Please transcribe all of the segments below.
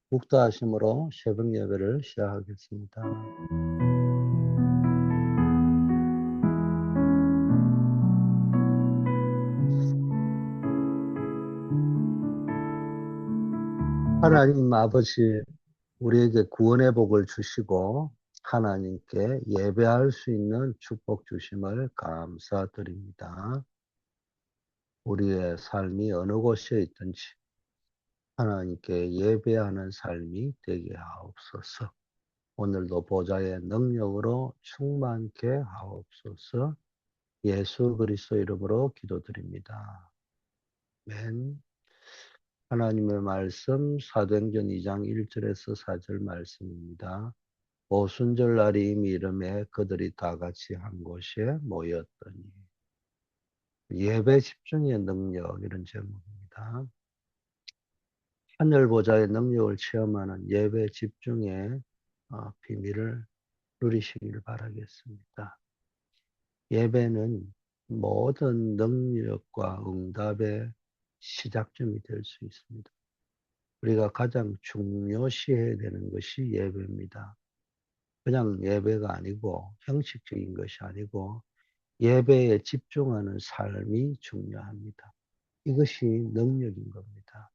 묵도하심으로 새벽 예배를 시작하겠습니다. 하나님 아버지, 우리에게 구원의 복을 주시고 하나님께 예배할 수 있는 축복 주심을 감사드립니다. 우리의 삶이 어느 곳에 있든지 하나님께 예배하는 삶이 되게 하옵소서. 오늘도 보좌의 능력으로 충만케 하옵소서. 예수 그리스도 이름으로 기도드립니다. 아멘. 하나님의 말씀 사도행전 2장 1절에서 4절 말씀입니다. 오순절 날이 이미 이름에 그들이 다 같이 한 곳에 모였더니 예배 집중의 능력 이런 제목입니다. 하늘 보좌의 능력을 체험하는 예배 집중의 비밀을 누리시길 바라겠습니다. 예배는 모든 능력과 응답의 시작점이 될 수 있습니다. 우리가 가장 중요시해야 되는 것이 예배입니다. 그냥 예배가 아니고 형식적인 것이 아니고 예배에 집중하는 삶이 중요합니다. 이것이 능력인 겁니다.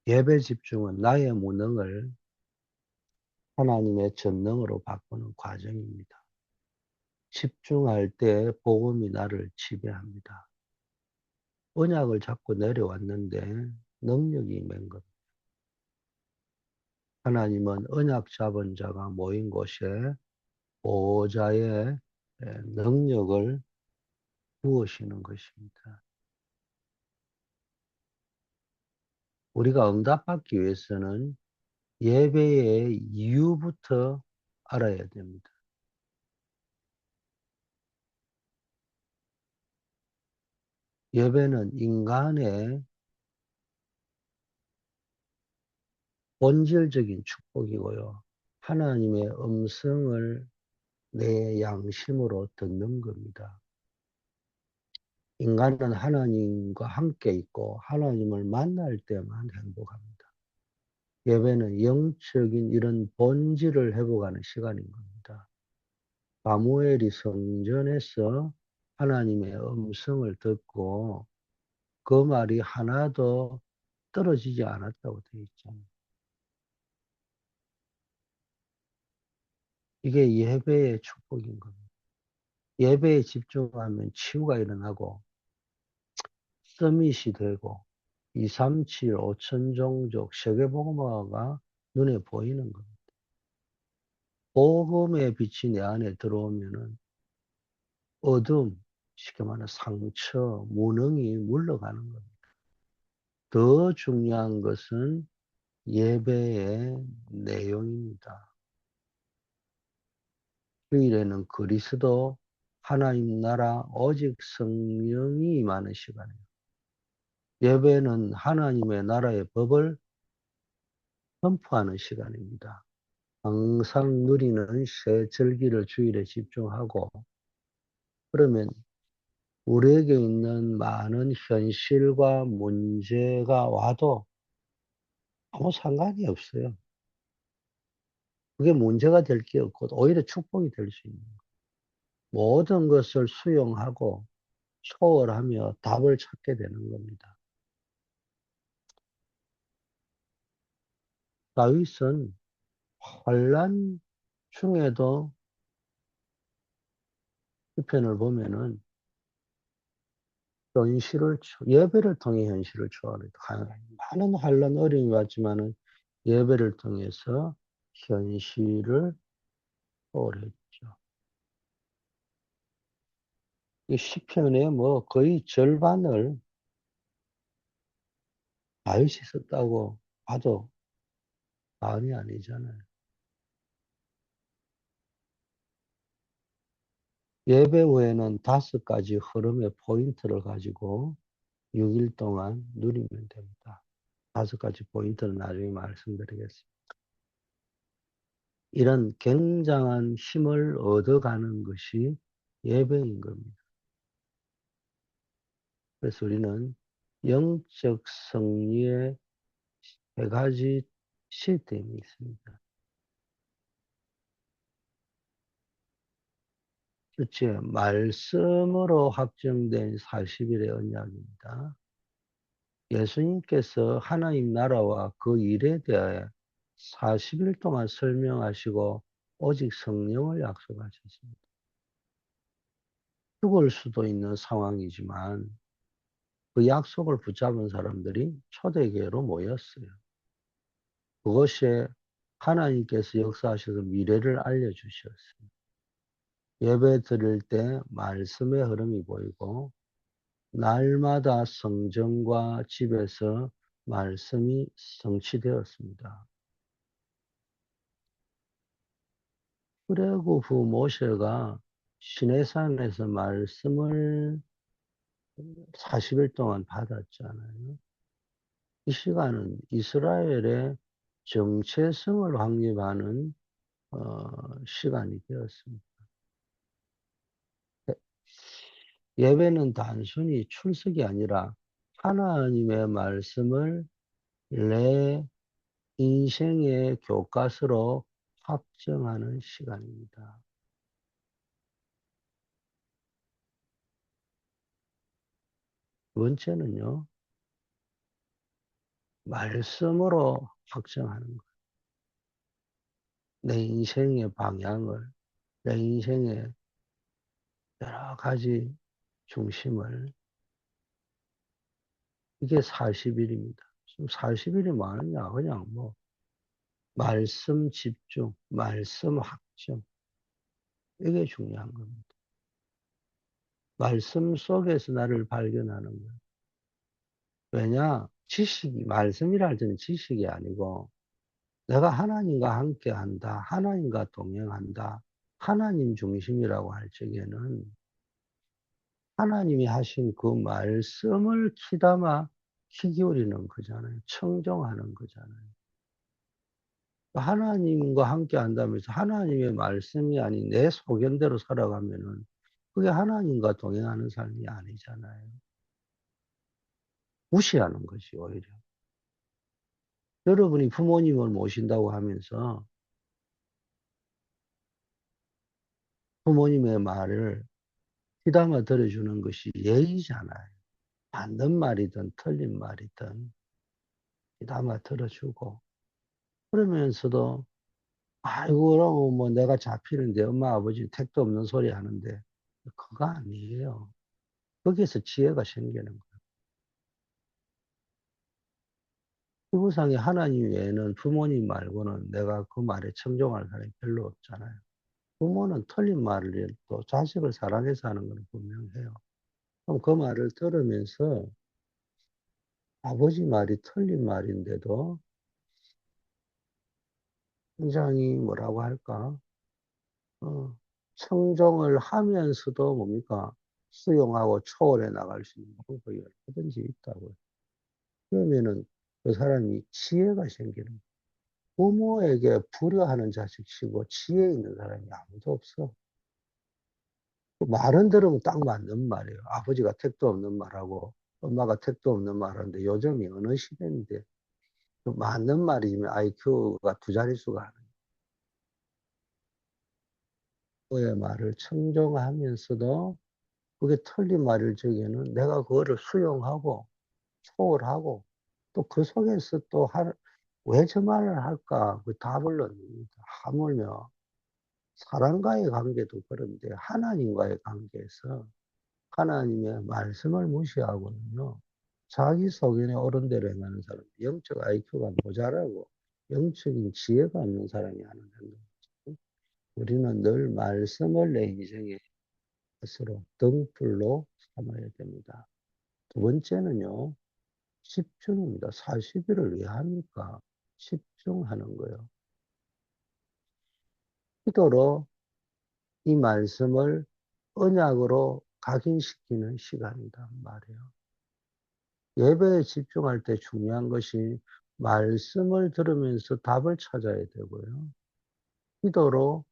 예배 집중은 나의 무능을 하나님의 전능으로 바꾸는 과정입니다. 집중할 때 복음이 나를 지배합니다. 언약을 잡고 내려왔는데 능력이 임한 것. 하나님은 언약 잡은 자가 모인 곳에 보호자의 능력을 부으시는 것입니다. 우리가 응답받기 위해서는 예배의 이유부터 알아야 됩니다. 예배는 인간의 본질적인 축복이고요. 하나님의 음성을 내 양심으로 듣는 겁니다. 인간은 하나님과 함께 있고 하나님을 만날 때만 행복합니다. 예배는 영적인 이런 본질을 회복하는 시간인 겁니다. 사무엘이 성전에서 하나님의 음성을 듣고 그 말이 하나도 떨어지지 않았다고 되어 있잖아요. 이게 예배의 축복인 겁니다. 예배에 집중하면 치유가 일어나고 서밋이 되고 237, 5천 종족 세계복음화가 눈에 보이는 겁니다. 복음의 빛이 내 안에 들어오면은 어둠, 쉽게 말하면 상처, 무능이 물러가는 겁니다. 더 중요한 것은 예배의 내용입니다. 주일에는 그리스도, 하나님 나라, 오직 성령이 임하는 시간이에요. 예배는 하나님의 나라의 법을 선포하는 시간입니다. 항상 누리는 새 절기를 주일에 집중하고 그러면 우리에게 있는 많은 현실과 문제가 와도 아무 상관이 없어요. 그게 문제가 될 게 없고 오히려 축복이 될 수 있는 거예요. 모든 것을 수용하고 초월하며 답을 찾게 되는 겁니다. 다윗은 환난 중에도 시편을 보면은 예배를 통해 현실을 초월했다. 많은 환난 어려움이 왔지만은 예배를 통해서 현실을 초월했죠. 이 시편의 뭐 거의 절반을 다윗이 썼다고 봐도 과언이 아니잖아요. 예배 후에는 5가지 흐름의 포인트를 가지고 6일 동안 누리면 됩니다. 5가지 포인트를 나중에 말씀드리겠습니다. 이런 굉장한 힘을 얻어가는 것이 예배인 겁니다. 그래서 우리는 영적 승리의 세 가지 시스템이 있습니다. 첫째, 말씀으로 확정된 40일의 언약입니다. 예수님께서 하나님 나라와 그 일에 대하여 40일 동안 설명하시고 오직 성령을 약속하셨습니다. 죽을 수도 있는 상황이지만 그 약속을 붙잡은 사람들이 초대교회로 모였어요. 그것이 하나님께서 역사하셔서 미래를 알려주셨어요. 예배 드릴 때 말씀의 흐름이 보이고 날마다 성전과 집에서 말씀이 성취되었습니다. 그리고 모세가 시내산에서 말씀을 40일 동안 받았잖아요. 이 시간은 이스라엘의 정체성을 확립하는 시간이 되었습니다. 예배는 단순히 출석이 아니라 하나님의 말씀을 내 인생의 교과서로 확정하는 시간입니다. 두 번째는요, 말씀으로 확정하는 것. 내 인생의 방향을, 내 인생의 여러 가지 중심을, 이게 40일입니다. 40일이 뭐하느냐? 그냥 뭐, 말씀 집중, 말씀 확정. 이게 중요한 겁니다. 말씀 속에서 나를 발견하는 거예요. 왜냐? 지식이, 말씀이라 할 때는 지식이 아니고, 내가 하나님과 함께 한다, 하나님과 동행한다, 하나님 중심이라고 할 적에는 하나님이 하신 그 말씀을 귀담아 귀 기울이는 거잖아요. 청정하는 거잖아요. 하나님과 함께 한다면서 하나님의 말씀이 아닌 내 소견대로 살아가면은 그게 하나님과 동행하는 삶이 아니잖아요. 무시하는 것이 오히려. 여러분이 부모님을 모신다고 하면서 부모님의 말을 귀담아 들어주는 것이 예의잖아요. 맞는 말이든 틀린 말이든 귀담아 들어주고 그러면서도 아이고 그러면 뭐 내가 잡히는데 엄마 아버지 택도 없는 소리 하는데 그거 아니에요. 거기에서 지혜가 생기는 거예요. 지구상에 하나님 외에는 부모님 말고는 내가 그 말에 청종할 사람이 별로 없잖아요. 부모는 틀린 말을 또 자식을 사랑해서 하는 건 분명해요. 그럼 그 말을 들으면서 아버지 말이 틀린 말인데도 굉장히 뭐라고 할까? 어, 청정을 하면서도 뭡니까? 수용하고 초월해 나갈 수 있는 방법이 얼마든지 있다고요. 그러면은 그 사람이 지혜가 생기는 거예요. 부모에게 불효하는 자식이고 지혜 있는 사람이 아무도 없어. 그 말은 들으면 딱 맞는 말이에요. 아버지가 택도 없는 말하고 엄마가 택도 없는 말하는데 요즘이 어느 시대인데 그 맞는 말이면 IQ가 두 자릿수가 하는 거의 말을 청정하면서도 그게 틀린 말일 적에는 내가 그거를 수용하고 초월하고 또 그 속에서 또 왜 저 말을 할까? 그 답을 얻습니다. 하물며 사람과의 관계도 그런데 하나님과의 관계에서 하나님의 말씀을 무시하고는요. 자기 소견에 옳은 대로 행하는 사람, 영적 IQ가 모자라고 영적인 지혜가 없는 사람이 하는 행동이죠. 우리는 늘 말씀을 내 인생의 것으로 등불로 삼아야 됩니다. 두 번째는요. 집중입니다. 40일을 왜 합니까? 집중하는 거예요. 기도로 이 말씀을 언약으로 각인시키는 시간이다 말이에요. 예배에 집중할 때 중요한 것이 말씀을 들으면서 답을 찾아야 되고요. 기도로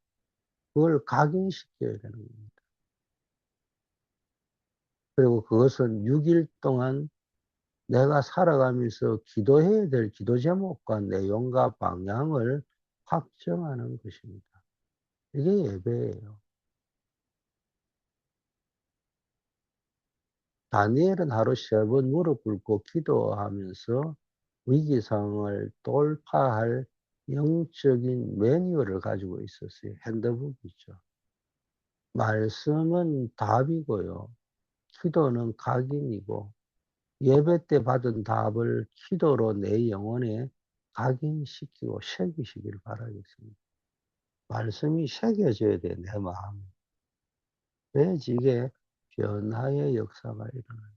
그걸 각인시켜야 되는 겁니다. 그리고 그것은 6일 동안 내가 살아가면서 기도해야 될 기도 제목과 내용과 방향을 확정하는 것입니다. 이게 예배예요. 다니엘은 하루 3번 무릎 꿇고 기도하면서 위기상을 돌파할 영적인 매뉴얼을 가지고 있었어요. 핸드북이죠. 말씀은 답이고요. 기도는 각인이고, 예배 때 받은 답을 기도로 내 영혼에 각인시키고 새기시길 바라겠습니다. 말씀이 새겨져야 돼, 내 마음에. 그래야지 이게 변화의 역사가 일어나요.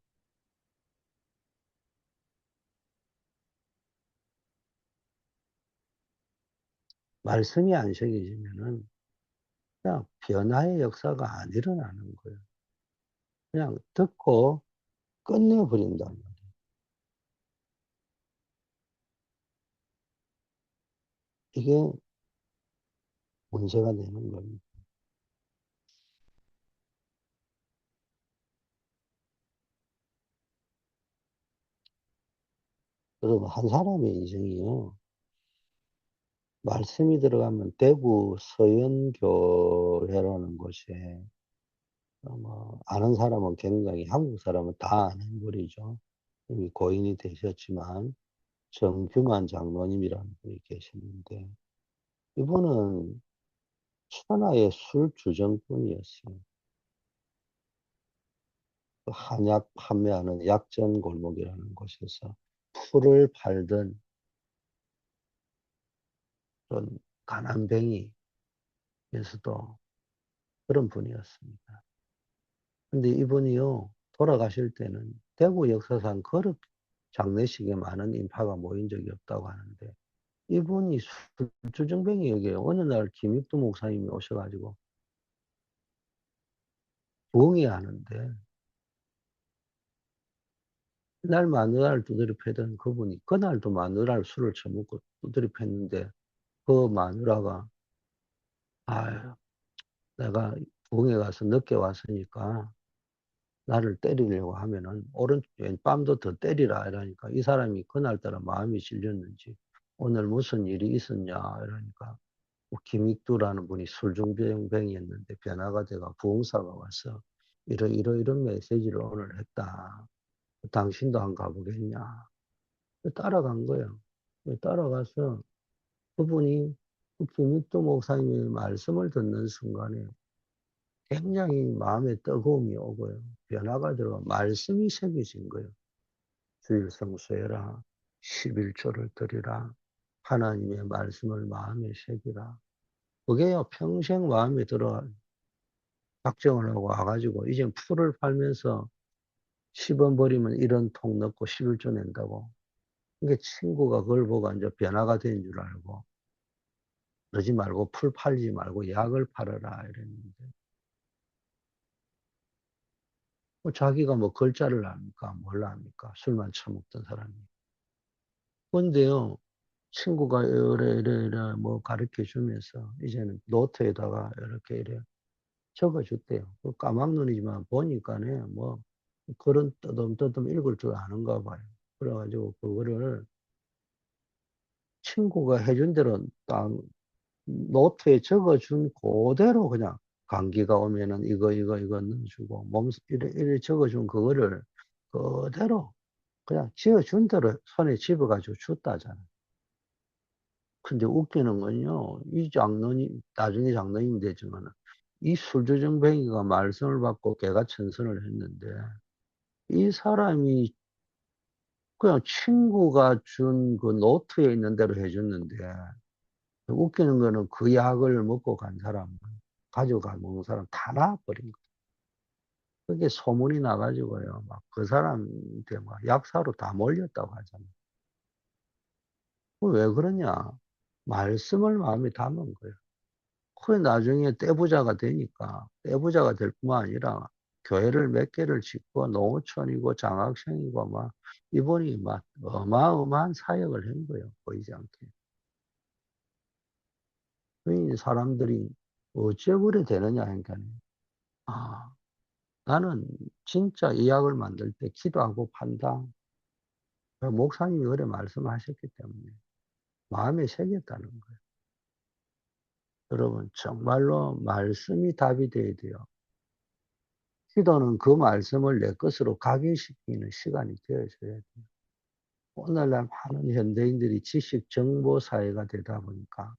말씀이 안 새겨지면은 그냥 변화의 역사가 안 일어나는 거예요. 그냥 듣고 끝내버린단 말이에요. 이게 문제가 되는 겁니다. 여러분, 한 사람의 인생이요. 말씀이 들어가면 대구 서연교회라는 곳에 아는 사람은 굉장히 한국 사람은 다 아는 거리죠. 이미 고인이 되셨지만 정규만 장로님이라는 분이 계셨는데 이분은 천하의 술 주정꾼이었어요. 그 한약 판매하는 약전 골목이라는 곳에서 풀을 팔던 그런 가난뱅이에서도 그런 분이었습니다. 근데 이분이요, 돌아가실 때는 대구 역사상 그렇게 장례식에 많은 인파가 모인 적이 없다고 하는데, 이분이 술주정뱅이에게 어느 날 김익두 목사님이 오셔가지고 부흥회 하는데, 그날 마누라를 두드려 패던 그분이 그날도 마누라를 술을 처먹고 두드려 팼는데, 그 마누라가, 아유, 내가 부흥회 가서 늦게 왔으니까 나를 때리려고 하면은 왼밤도 더 때리라 이러니까 이 사람이 그날따라 마음이 실렸는지 오늘 무슨 일이 있었냐 이러니까 뭐 김익두라는 분이 술중병이었는데 변화가 돼가 부흥사가 와서 이런 메시지를 오늘 했다. 당신도 안 가보겠냐. 따라간 거예요. 따라가서 그분이 그 김익두 목사님의 말씀을 듣는 순간에 굉장히 마음에 뜨거움이 오고요. 변화가 들어 말씀이 새겨진 거예요. 주일 성수해라. 11조를 드리라. 하나님의 말씀을 마음에 새기라. 그게요, 평생 마음에 들어 작정을 하고 와가지고, 이제 풀을 팔면서 10원 버리면 1원 통 넣고 11조 낸다고. 이게 친구가 그걸 보고 이제 변화가 된 줄 알고, 그러지 말고 풀 팔지 말고 약을 팔아라. 이랬는데, 뭐 자기가 뭐 글자를 압니까? 뭘 압니까? 술만 처먹던 사람이. 근데요, 친구가 이래 뭐 가르쳐 주면서 이제는 노트에다가 이렇게 이래 적어 줬대요. 그 까막눈이지만 보니까네 뭐 글은 떠듬떠듬 읽을 줄 아는가 봐요. 그래가지고 그거를 친구가 해준 대로 딱 노트에 적어준 그대로 그냥 감기가 오면은 이거 넣어주고 이래 적어준 그거를 그대로 그냥 지어준 대로 손에 집어가지고 줬다잖아. 근데 웃기는 건요, 이 장로님, 나중에 장로님이 되지만, 이 술주정뱅이가 말씀을 받고 개가천선을 했는데, 이 사람이 그냥 친구가 준 그 노트에 있는 대로 해줬는데, 웃기는 거는 그 약을 먹고 간 사람, 가져가 먹는 사람 다 나아버린 거예요. 그게 소문이 나가지고요, 막 그 사람한테 막 약사로 다 몰렸다고 하잖아요. 왜 그러냐? 말씀을 마음에 담은 거예요. 그래 나중에 떼부자가 되니까 떼부자가 될 뿐만 아니라 교회를 몇 개를 짓고 농어촌이고 장학생이고 막 이분이 막 어마어마한 사역을 한 거예요. 보이지 않게. 그 사람들이 어째 그래 되느냐 하니까 아 나는 진짜 이약을 만들 때 기도하고 판다. 목사님이 그래 말씀하셨기 때문에 마음에 새겼다는 거예요. 여러분, 정말로 말씀이 답이 돼야 돼요. 기도는 그 말씀을 내 것으로 각인시키는 시간이 되어져야 돼요. 오늘날 많은 현대인들이 지식 정보 사회가 되다 보니까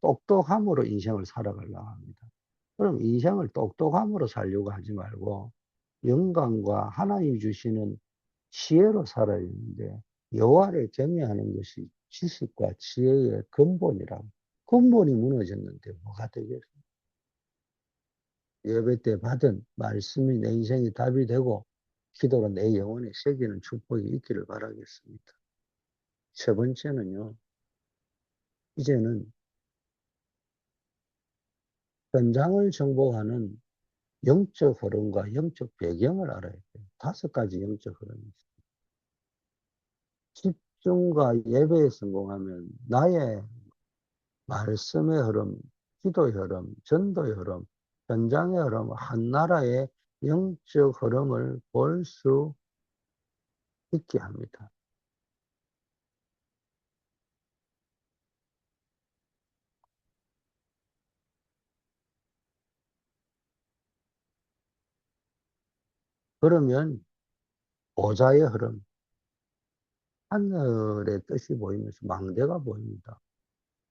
똑똑함으로 인생을 살아가려고 합니다. 그럼 인생을 똑똑함으로 살려고 하지 말고 영광과 하나님이 주시는 지혜로 살아야 되는데 여호와를 경외하는 것이 지식과 지혜의 근본이라고. 근본이 무너졌는데 뭐가 되겠어요? 예배 때 받은 말씀이 내 인생의 답이 되고 기도로 내 영혼에 새기는 축복이 있기를 바라겠습니다. 세 번째는요. 이제는 현장을 정복하는 영적 흐름과 영적 배경을 알아야 돼요. 다섯 가지 영적 흐름이 있어요. 집중과 예배에 성공하면 나의 말씀의 흐름, 기도의 흐름, 전도의 흐름, 현장의 흐름, 한 나라의 영적 흐름을 볼 수 있게 합니다. 그러면 보좌의 흐름, 하늘의 뜻이 보이면서 망대가 보입니다.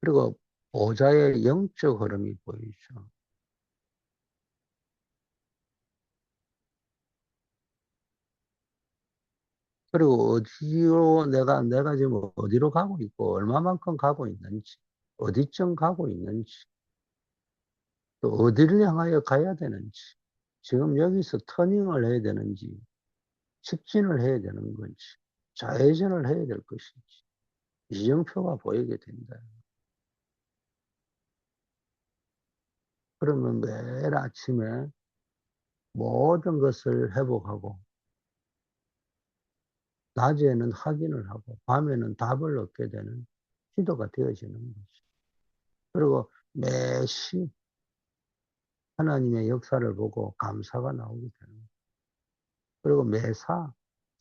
그리고 보좌의 영적 흐름이 보이죠. 그리고 어디로 내가 지금 어디로 가고 있고, 얼마만큼 가고 있는지, 어디쯤 가고 있는지, 또 어디를 향하여 가야 되는지, 지금 여기서 터닝을 해야 되는지, 직진을 해야 되는 건지, 좌회전을 해야 될 것인지, 이정표가 보이게 된다. 그러면 매일 아침에 모든 것을 회복하고, 낮에는 확인을 하고, 밤에는 답을 얻게 되는 기도가 되어지는 거죠. 그리고 매시 하나님의 역사를 보고 감사가 나오게 되는 거예요. 그리고 매사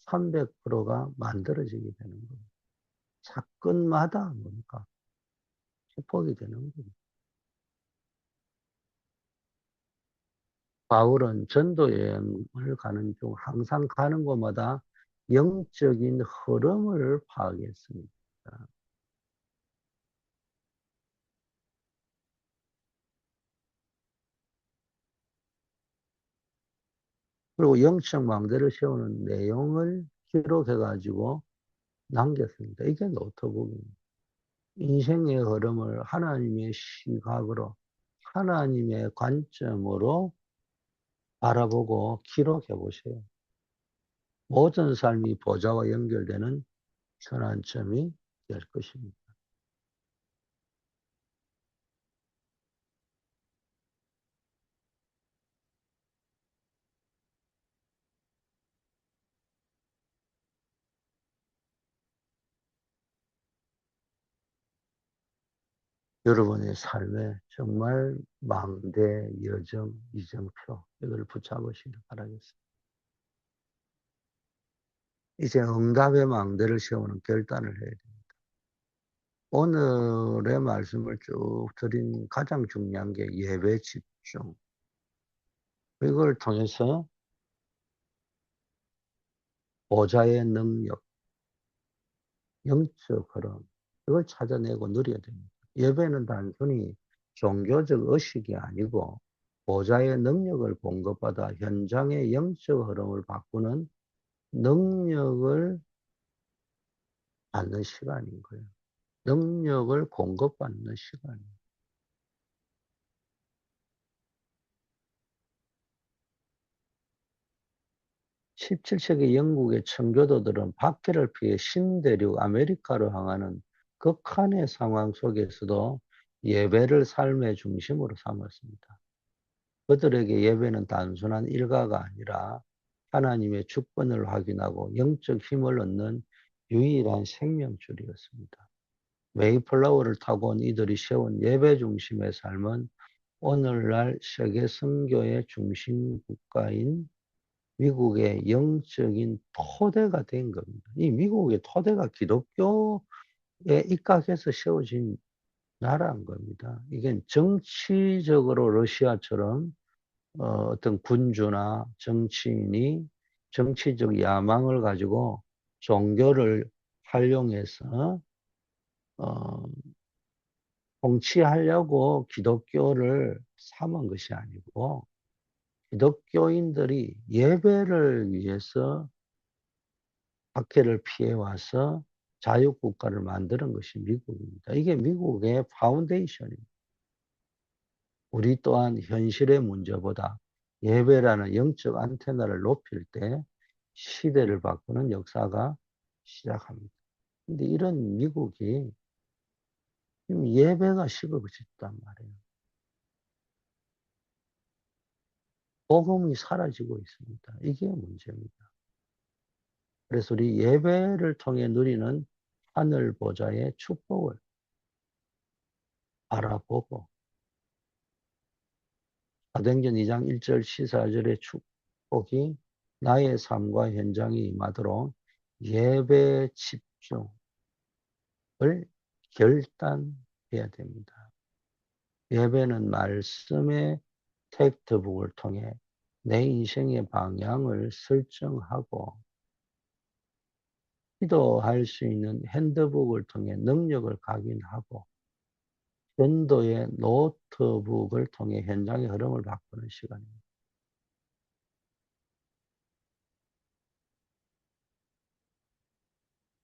300%가 만들어지게 되는 거예요. 사건마다 뭡니까? 축복이 되는 거예요. 바울은 전도 여행을 가는 중 항상 가는 곳마다 영적인 흐름을 파악했습니다. 그리고 영적 망대를 세우는 내용을 기록해가지고 남겼습니다. 이게 노트북입니다. 인생의 흐름을 하나님의 시각으로, 하나님의 관점으로 바라보고 기록해 보세요. 모든 삶이 보좌와 연결되는 전환점이 될 것입니다. 여러분의 삶에 정말 망대, 여정, 이정표 이걸 붙잡으시길 바라겠습니다. 이제 응답의 망대를 세우는 결단을 해야 됩니다. 오늘의 말씀을 쭉 드린 가장 중요한 게 예배 집중. 이걸 통해서 보좌의 능력, 영적 흐름, 이걸 찾아내고 누려야 됩니다. 예배는 단순히 종교적 의식이 아니고 보좌의 능력을 공급받아 현장의 영적 흐름을 바꾸는 능력을 받는 시간인 거예요. 능력을 공급받는 시간이에요. 17세기 영국의 청교도들은 박해를 피해 신대륙 아메리카로 향하는 극한의 상황 속에서도 예배를 삶의 중심으로 삼았습니다. 그들에게 예배는 단순한 일과가 아니라 하나님의 주권을 확인하고 영적 힘을 얻는 유일한 생명줄이었습니다. 메이플라워를 타고 온 이들이 세운 예배 중심의 삶은 오늘날 세계 선교의 중심 국가인 미국의 영적인 토대가 된 겁니다. 이 미국의 토대가 기독교에 입각해서 세워진 나라인 겁니다. 이게 정치적으로 러시아처럼 어떤 군주나 정치인이 정치적 야망을 가지고 종교를 활용해서 어, 통치하려고 기독교를 삼은 것이 아니고 기독교인들이 예배를 위해서 박해를 피해와서 자유국가를 만드는 것이 미국입니다. 이게 미국의 파운데이션입니다. 우리 또한 현실의 문제보다 예배라는 영적 안테나를 높일 때 시대를 바꾸는 역사가 시작합니다. 근데 이런 미국이 지금 예배가 식어졌단 말이에요. 복음이 사라지고 있습니다. 이게 문제입니다. 그래서 우리 예배를 통해 누리는 하늘 보좌의 축복을 알아보고 사도행전 2장 1절 시사절의 축복이 나의 삶과 현장에 임하도록 예배 집중을 결단해야 됩니다. 예배는 말씀의 텍스트북을 통해 내 인생의 방향을 설정하고 기도할 수 있는 핸드북을 통해 능력을 각인하고 전도의 노트북을 통해 현장의 흐름을 바꾸는 시간입니다.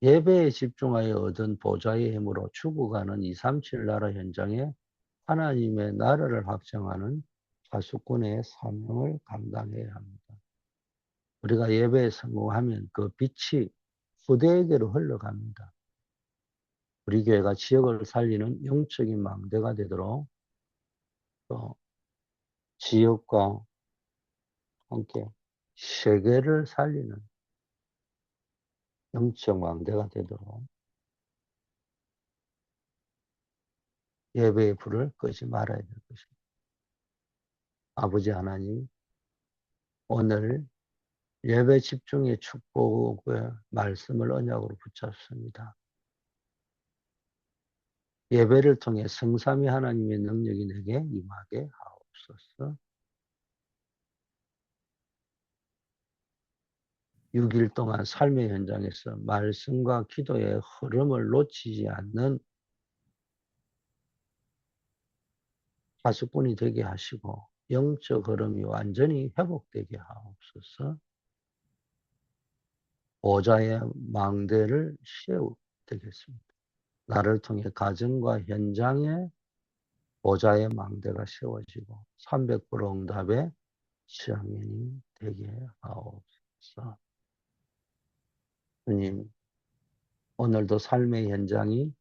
예배에 집중하여 얻은 보좌의 힘으로 죽어가는 237 나라 현장에 하나님의 나라를 확정하는 파수꾼의 사명을 감당해야 합니다. 우리가 예배에 성공하면 그 빛이 후대에게로 흘러갑니다. 우리 교회가 지역을 살리는 영적인 망대가 되도록 또 지역과 함께 세계를 살리는 영적 망대가 되도록 예배의 불을 끄지 말아야 될 것입니다. 아버지 하나님, 오늘 예배 집중의 축복의 말씀을 언약으로 붙잡습니다. 예배를 통해 성삼위 하나님의 능력이 내게 임하게 하옵소서. 6일 동안 삶의 현장에서 말씀과 기도의 흐름을 놓치지 않는 파수꾼이 되게 하시고 영적 흐름이 완전히 회복되게 하옵소서. 보좌의 망대를 세우되겠습니다. 나를 통해 가정과 현장에 보좌의 망대가 세워지고 300% 응답의 시험인이 되게 하옵소서. 주님, 오늘도 삶의 현장이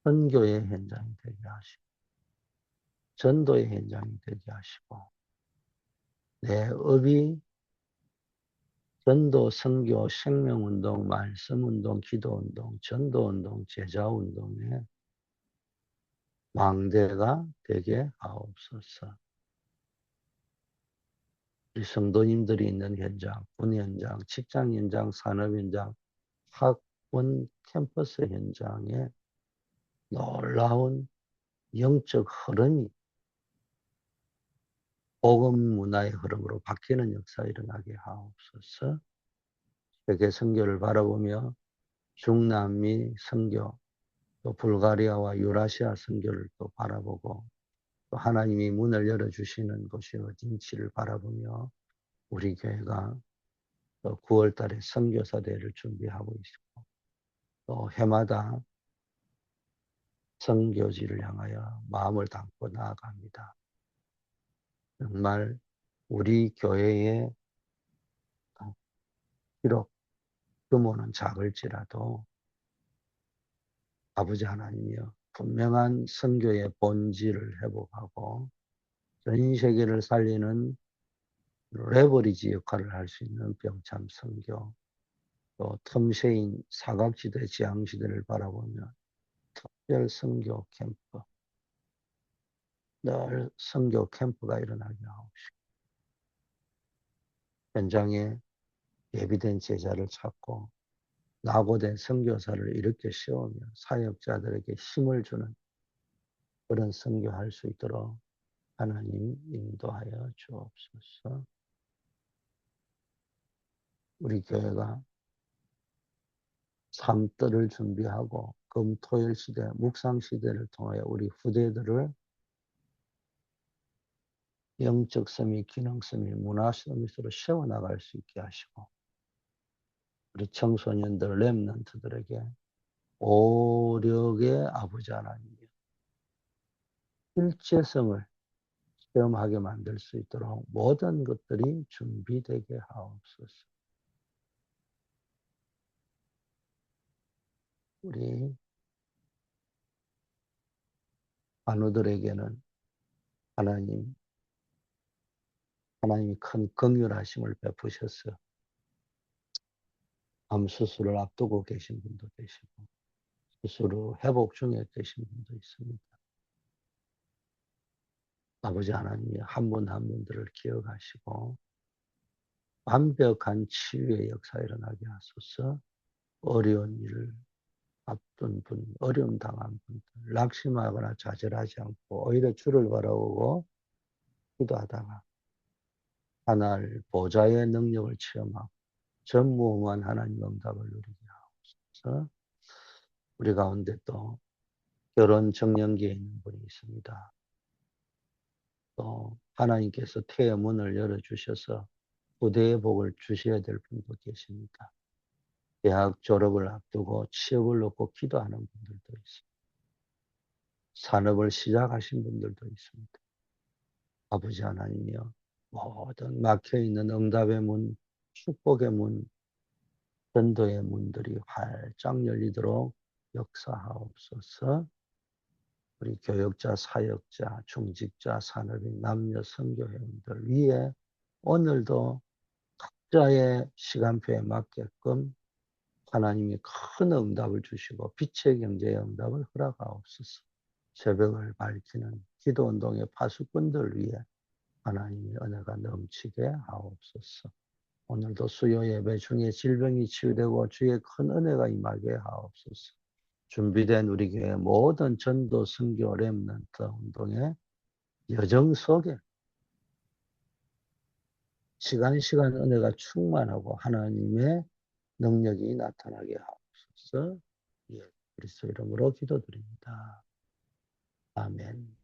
선교의 현장이 되게 하시고 전도의 현장이 되게 하시고 내 업이 전도, 선교, 생명운동, 말씀운동, 기도운동, 전도운동, 제자운동의 망대가 되게 하옵소서. 우리 성도님들이 있는 현장, 군 현장, 직장 현장, 산업 현장, 학원 캠퍼스 현장에 놀라운 영적 흐름이 복음 문화의 흐름으로 바뀌는 역사 일어나게 하옵소서. 세계 선교를 바라보며 중남미 선교, 또 불가리아와 유라시아 선교를 또 바라보고 또 하나님이 문을 열어주시는 곳이 어딘지를 바라보며 우리 교회가 또 9월 달에 선교사 대회를 준비하고 있고 또 해마다 선교지를 향하여 마음을 담고 나아갑니다. 정말 우리 교회의 비록 규모는 작을지라도 아버지 하나님이여 분명한 선교의 본질을 회복하고 전 세계를 살리는 레버리지 역할을 할 수 있는 병참 선교, 또 틈새인 사각지대 지향시대를 바라보며 특별 선교 캠프, 늘 선교 캠프가 일어나게 하옵시고 현장에 예비된 제자를 찾고 낙오된 선교사를 일으켜 세우며 사역자들에게 힘을 주는 그런 선교할 수 있도록 하나님 인도하여 주옵소서. 우리 교회가 삶들을 준비하고 금토일 시대, 묵상 시대를 통하여 우리 후대들을 영적 섬이, 기능 섬이, 문화 서밋으로 세워나갈 수 있게 하시고 우리 청소년들, 렘넌트들에게 오력의 아버지 하나님이여 일체성을 체험하게 만들 수 있도록 모든 것들이 준비되게 하옵소서. 우리 환우들에게는 하나님이 큰 긍휼하심을 베푸셔서 암 수술을 앞두고 계신 분도 계시고 수술 후 회복 중에 계신 분도 있습니다. 아버지 하나님이 한 분 한 분들을 기억하시고 완벽한 치유의 역사 일어나게 하소서. 어려운 일을 앞둔 분, 어려움 당한 분들, 낙심하거나 좌절하지 않고 오히려 주를 바라보고 기도하다가 하늘 보좌의 능력을 체험하고 전무후무한 하나님 응답을 누리게 하옵소서. 우리 가운데 또 결혼 정년기에 있는 분이 있습니다. 또 하나님께서 태의 문을 열어주셔서 후대의 복을 주셔야 될 분도 계십니다. 대학 졸업을 앞두고 취업을 놓고 기도하는 분들도 있습니다. 산업을 시작하신 분들도 있습니다. 아버지 하나님이여 모든 막혀있는 응답의 문, 축복의 문, 전도의 문들이 활짝 열리도록 역사하옵소서. 우리 교역자, 사역자, 중직자, 산업인, 남녀 선교회원들 위에 오늘도 각자의 시간표에 맞게끔 하나님이 큰 응답을 주시고 빛의 경제의 응답을 허락하옵소서. 새벽을 밝히는 기도운동의 파수꾼들 위해 하나님의 은혜가 넘치게 하옵소서. 오늘도 수요 예배 중에 질병이 치유되고 주의 큰 은혜가 임하게 하옵소서. 준비된 우리 교회 모든 전도, 선교, 렘넌트 운동의 여정 속에 시간 은혜가 충만하고 하나님의 능력이 나타나게 하옵소서. 예, 그리스도 이름으로 기도드립니다. 아멘.